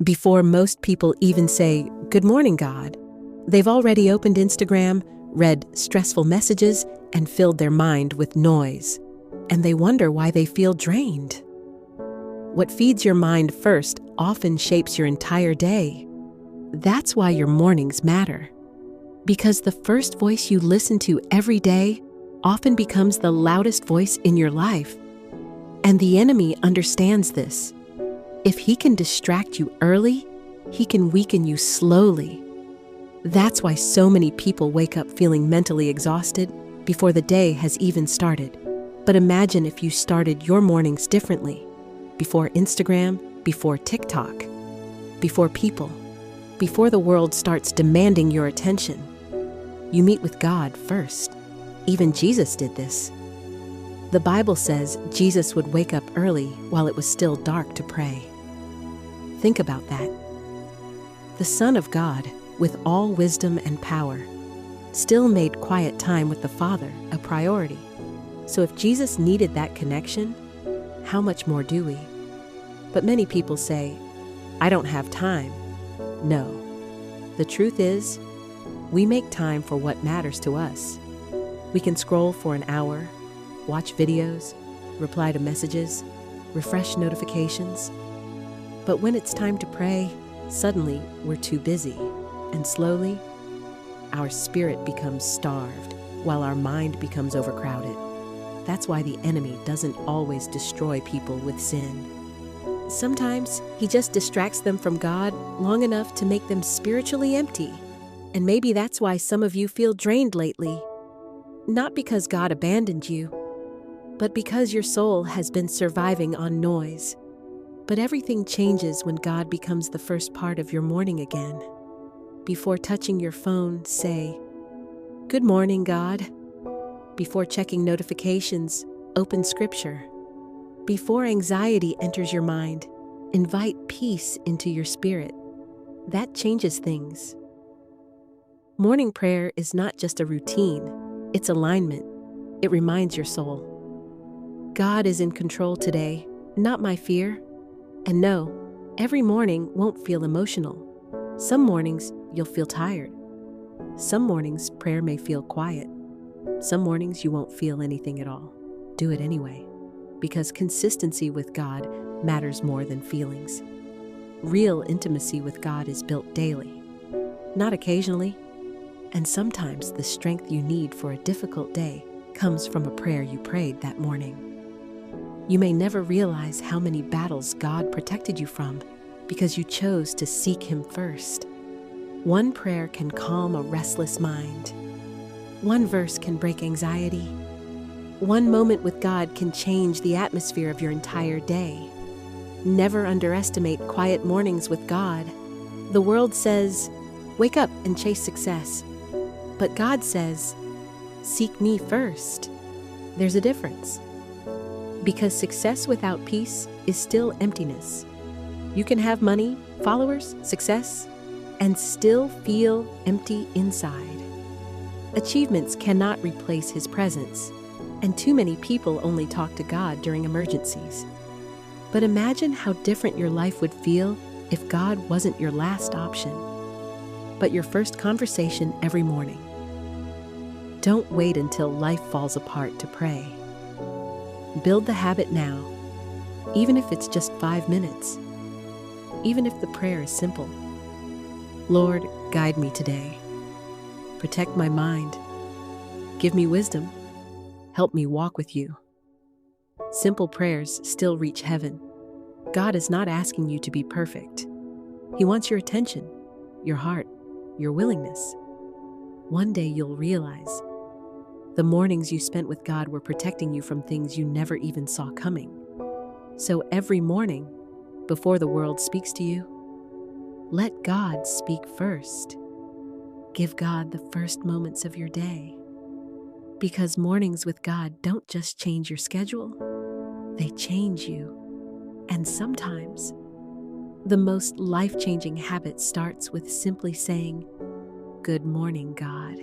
Before most people even say, "Good morning, God," they've already opened Instagram, read stressful messages, and filled their mind with noise. And they wonder why they feel drained. What feeds your mind first often shapes your entire day. That's why your mornings matter. Because the first voice you listen to every day often becomes the loudest voice in your life. And the enemy understands this. If he can distract you early, he can weaken you slowly. That's why so many people wake up feeling mentally exhausted before the day has even started. But imagine if you started your mornings differently. Before Instagram, before TikTok, before people, before the world starts demanding your attention. You meet with God first. Even Jesus did this. The Bible says Jesus would wake up early while it was still dark to pray. Think about that. The Son of God, with all wisdom and power, still made quiet time with the Father a priority. So if Jesus needed that connection, how much more do we? But many people say, "I don't have time." No. The truth is, we make time for what matters to us. We can scroll for an hour, watch videos, reply to messages, refresh notifications. But when it's time to pray, suddenly we're too busy, and slowly, our spirit becomes starved while our mind becomes overcrowded. That's why the enemy doesn't always destroy people with sin. Sometimes he just distracts them from God long enough to make them spiritually empty. And maybe that's why some of you feel drained lately. Not because God abandoned you, but because your soul has been surviving on noise. But everything changes when God becomes the first part of your morning again. Before touching your phone, say, "Good morning, God." Before checking notifications, open Scripture. Before anxiety enters your mind, invite peace into your spirit. That changes things. Morning prayer is not just a routine, it's alignment. It reminds your soul, God is in control today, not my fear. And no, every morning won't feel emotional. Some mornings you'll feel tired. Some mornings prayer may feel quiet. Some mornings you won't feel anything at all. Do it anyway, because consistency with God matters more than feelings. Real intimacy with God is built daily, not occasionally. And sometimes the strength you need for a difficult day comes from a prayer you prayed that morning. You may never realize how many battles God protected you from because you chose to seek Him first. One prayer can calm a restless mind. One verse can break anxiety. One moment with God can change the atmosphere of your entire day. Never underestimate quiet mornings with God. The world says, "Wake up and chase success." But God says, "Seek me first." There's a difference. Because success without peace is still emptiness. You can have money, followers, success, and still feel empty inside. Achievements cannot replace His presence, and too many people only talk to God during emergencies. But imagine how different your life would feel if God wasn't your last option, but your first conversation every morning. Don't wait until life falls apart to pray. Build the habit now, even if it's just 5 minutes. Even if the prayer is simple. Lord, guide me today. Protect my mind. Give me wisdom. Help me walk with you. Simple prayers still reach heaven. God is not asking you to be perfect. He wants your attention, your heart, your willingness. One day you'll realize the mornings you spent with God were protecting you from things you never even saw coming. So every morning, before the world speaks to you, let God speak first. Give God the first moments of your day. Because mornings with God don't just change your schedule, they change you. And sometimes, the most life-changing habit starts with simply saying, "Good morning, God."